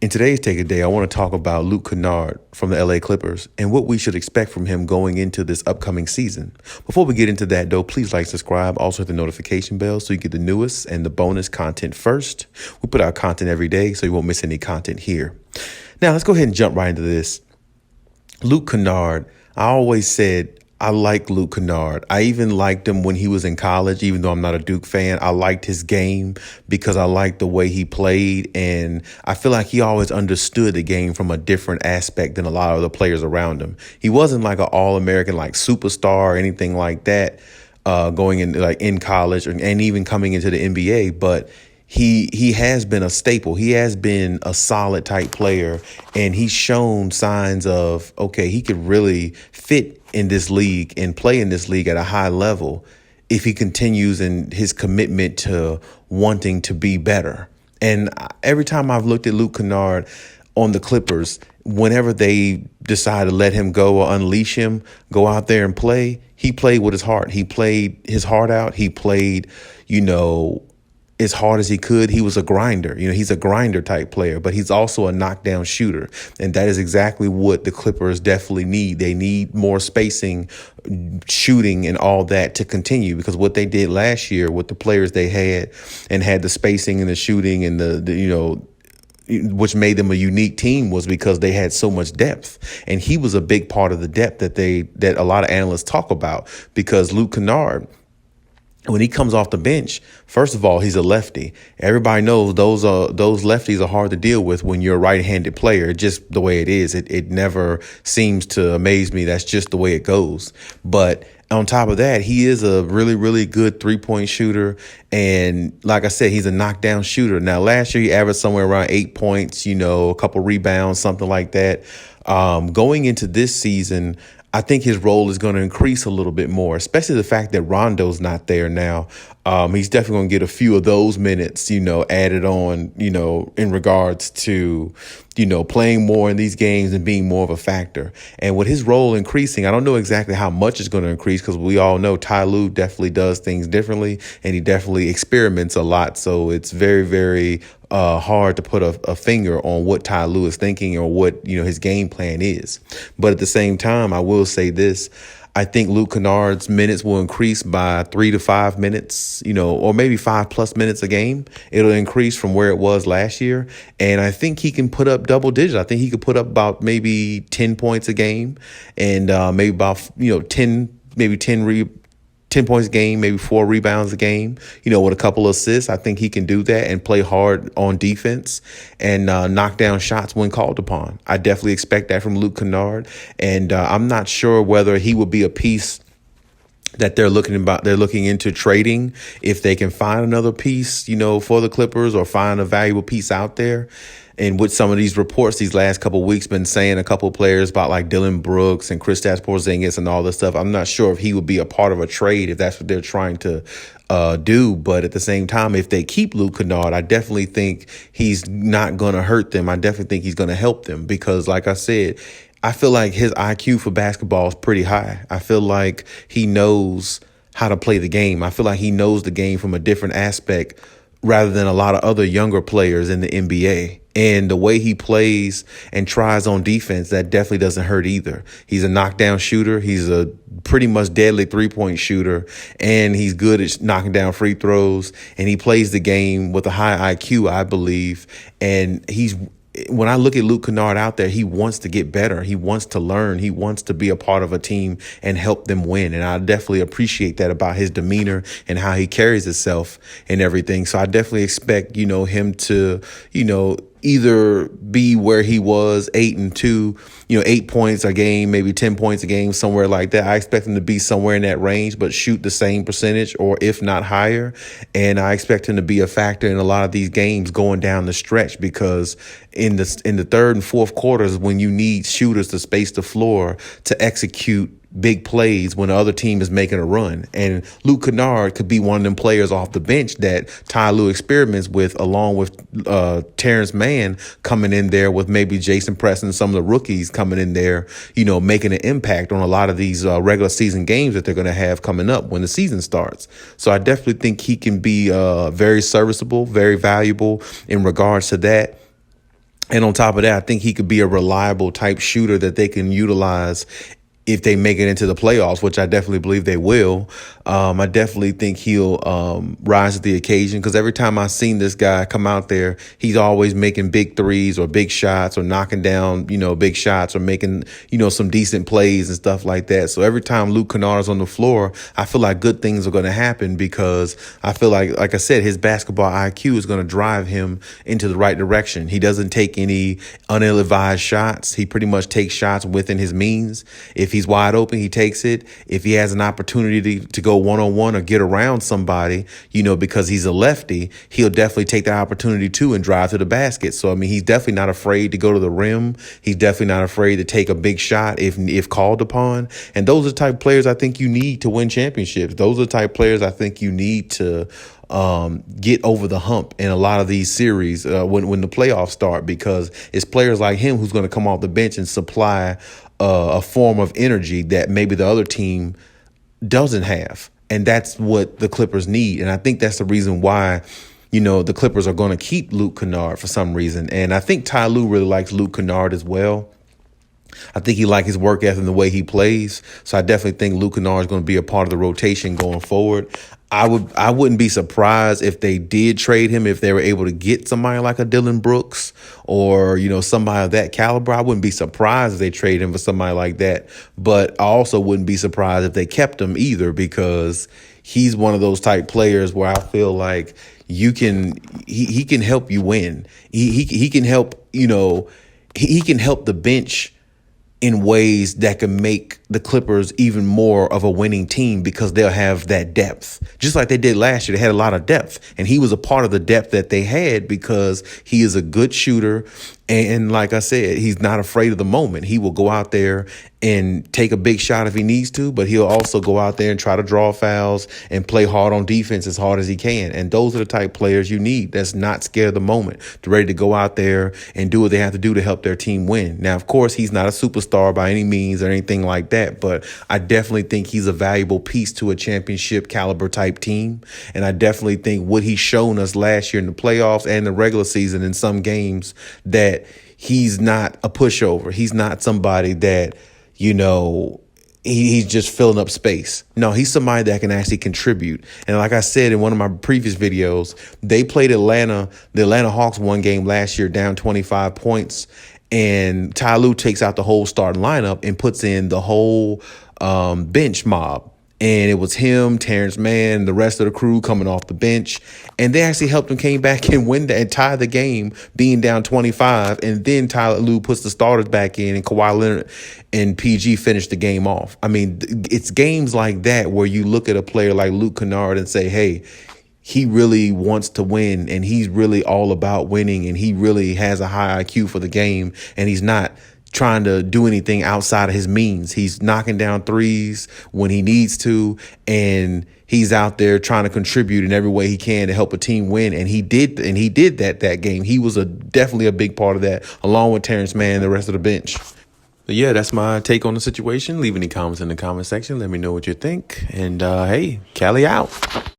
In today's Take a Day, I want to talk about Luke Kennard from the LA Clippers and what we should expect from him going into this upcoming season. Before we get into that, though, please like, subscribe, also hit the notification bell so you get the newest and the bonus content first. We put out content every day, so you won't miss any content here. Now, let's go ahead and jump right into this. Luke Kennard, I always said I like Luke Kennard. I even liked him when he was in college, even though I'm not a Duke fan. I liked his game because I liked the way he played, and I feel like he always understood the game from a different aspect than a lot of the players around him. He wasn't like an All-American, like superstar or anything like that, going in college and even coming into the NBA, but he has been a staple. He has been a solid type player, and he's shown signs of, okay, he could really fit in this league and play in this league at a high level if he continues in his commitment to wanting to be better. And every time I've looked at Luke Kennard on the Clippers, whenever they decide to let him go or unleash him, go out there and play, he played with his heart. He played his heart out. He played, as hard as he could. He was a grinder. He's a grinder type player, but he's also a knockdown shooter. And that is exactly what the Clippers definitely need. They need more spacing, shooting, and all that to continue, because what they did last year with the players they had and had the spacing and the shooting and which made them a unique team was because they had so much depth. And he was a big part of the depth that a lot of analysts talk about, because Luke Kennard, when he comes off the bench, first of all, he's a lefty. Everybody knows those lefties are hard to deal with when you're a right-handed player. Just the way it is. It never seems to amaze me. That's just the way it goes. But on top of that, he is a really, really good three-point shooter. And like I said, he's a knockdown shooter. Now, last year, he averaged somewhere around 8 points, a couple rebounds, something like that. Going into this season, I think his role is going to increase a little bit more, especially the fact that Rondo's not there now. He's definitely going to get a few of those minutes, added on, in regards to, playing more in these games and being more of a factor. And with his role increasing, I don't know exactly how much it's going to increase, because we all know Ty Lue definitely does things differently, and he definitely experiments a lot. So it's very, very hard to put a finger on what Ty Lue is thinking or what, his game plan is. But at the same time, I will say this. I think Luke Kennard's minutes will increase by 3 to 5 minutes, or maybe 5+ minutes a game. It'll increase from where it was last year. And I think he can put up double digits. I think he could put up about maybe 10 points a game, and maybe about, 10 points a game, maybe 4 rebounds a game, with a couple of assists. I think he can do that and play hard on defense and knock down shots when called upon. I definitely expect that from Luke Kennard. And I'm not sure whether he will be a piece that they're looking into trading, if they can find another piece, for the Clippers, or find a valuable piece out there. And with some of these reports these last couple of weeks been saying a couple of players about like Dylan Brooks and Kristaps Porzingis and all this stuff, I'm not sure if he would be a part of a trade if that's what they're trying to do. But at the same time, if they keep Luke Kennard, I definitely think he's not going to hurt them. I definitely think he's going to help them, because like I said, I feel like his IQ for basketball is pretty high. I feel like he knows how to play the game. I feel like he knows the game from a different aspect rather than a lot of other younger players in the NBA. And the way he plays and tries on defense, that definitely doesn't hurt either. He's a knockdown shooter. He's a pretty much deadly three-point shooter, and he's good at knocking down free throws. And he plays the game with a high IQ, I believe. And when I look at Luke Kennard out there, he wants to get better. He wants to learn. He wants to be a part of a team and help them win. And I definitely appreciate that about his demeanor and how he carries himself and everything. So I definitely expect, him to, either be where he was, 8-2, 8 points a game, maybe 10 points a game, somewhere like that. I expect him to be somewhere in that range, but shoot the same percentage, or if not higher. And I expect him to be a factor in a lot of these games going down the stretch, because in the third and fourth quarters, when you need shooters to space the floor to execute big plays when the other team is making a run. And Luke Kennard could be one of them players off the bench that Ty Lue experiments with, along with Terrence Mann coming in there, with maybe Jason Preston, some of the rookies coming in there, making an impact on a lot of these regular season games that they're going to have coming up when the season starts. So I definitely think he can be very serviceable, very valuable in regards to that. And on top of that, I think he could be a reliable type shooter that they can utilize if they make it into the playoffs, which I definitely believe they will. I definitely think he'll rise to the occasion, because every time I've seen this guy come out there, he's always making big threes or big shots or knocking down, big shots or making, some decent plays and stuff like that. So every time Luke Kennard is on the floor, I feel like good things are going to happen, because I feel like I said, his basketball IQ is going to drive him into the right direction. He doesn't take any ill-advised shots. He pretty much takes shots within his means. If he's wide open, he takes it. If he has an opportunity to go one-on-one or get around somebody, because he's a lefty, he'll definitely take that opportunity too and drive to the basket. So, he's definitely not afraid to go to the rim. He's definitely not afraid to take a big shot if called upon. And those are the type of players I think you need to win championships. Those are the type of players I think you need to get over the hump in a lot of these series when the playoffs start, because it's players like him who's going to come off the bench and supply a form of energy that maybe the other team doesn't have. And that's what the Clippers need. And I think that's the reason why, the Clippers are going to keep Luke Kennard for some reason. And I think Ty Lue really likes Luke Kennard as well. I think he likes his work ethic and the way he plays. So I definitely think Luke Kennard is going to be a part of the rotation going forward. I wouldn't be surprised if they did trade him, if they were able to get somebody like a Dylan Brooks or, somebody of that caliber. I wouldn't be surprised if they trade him for somebody like that. But I also wouldn't be surprised if they kept him either, because he's one of those type players where I feel like he can help you win. He can help, he can help the bench in ways that can make the Clippers even more of a winning team, because they'll have that depth. Just like they did last year, they had a lot of depth. And he was a part of the depth that they had, because he is a good shooter. And like I said, he's not afraid of the moment. He will go out there and take a big shot if he needs to, but he'll also go out there and try to draw fouls and play hard on defense as hard as he can. And those are the type of players you need that's not scared of the moment. They're ready to go out there and do what they have to do to help their team win. Now, of course, he's not a superstar by any means or anything like that, but I definitely think he's a valuable piece to a championship caliber type team. And I definitely think what he's shown us last year in the playoffs and the regular season in some games, that he's not a pushover. He's not somebody that, he's just filling up space. No, he's somebody that can actually contribute. And like I said in one of my previous videos, they played Atlanta. The Atlanta Hawks won game last year down 25 points. And Ty Lue takes out the whole starting lineup and puts in the whole bench mob. And it was him, Terrence Mann, the rest of the crew coming off the bench. And they actually helped him, came back and win and tie the game, being down 25. And then Ty Lue puts the starters back in, and Kawhi Leonard and PG finished the game off. It's games like that where you look at a player like Luke Kennard and say, hey, he really wants to win, and he's really all about winning, and he really has a high IQ for the game, and he's not trying to do anything outside of his means. He's knocking down threes when he needs to, and he's out there trying to contribute in every way he can to help a team win. And he did that game. He was definitely a big part of that, along with Terrence Mann and the rest of the bench. But yeah, that's my take on the situation. Leave any comments in the comment section. Let me know what you think. And hey, Cali out.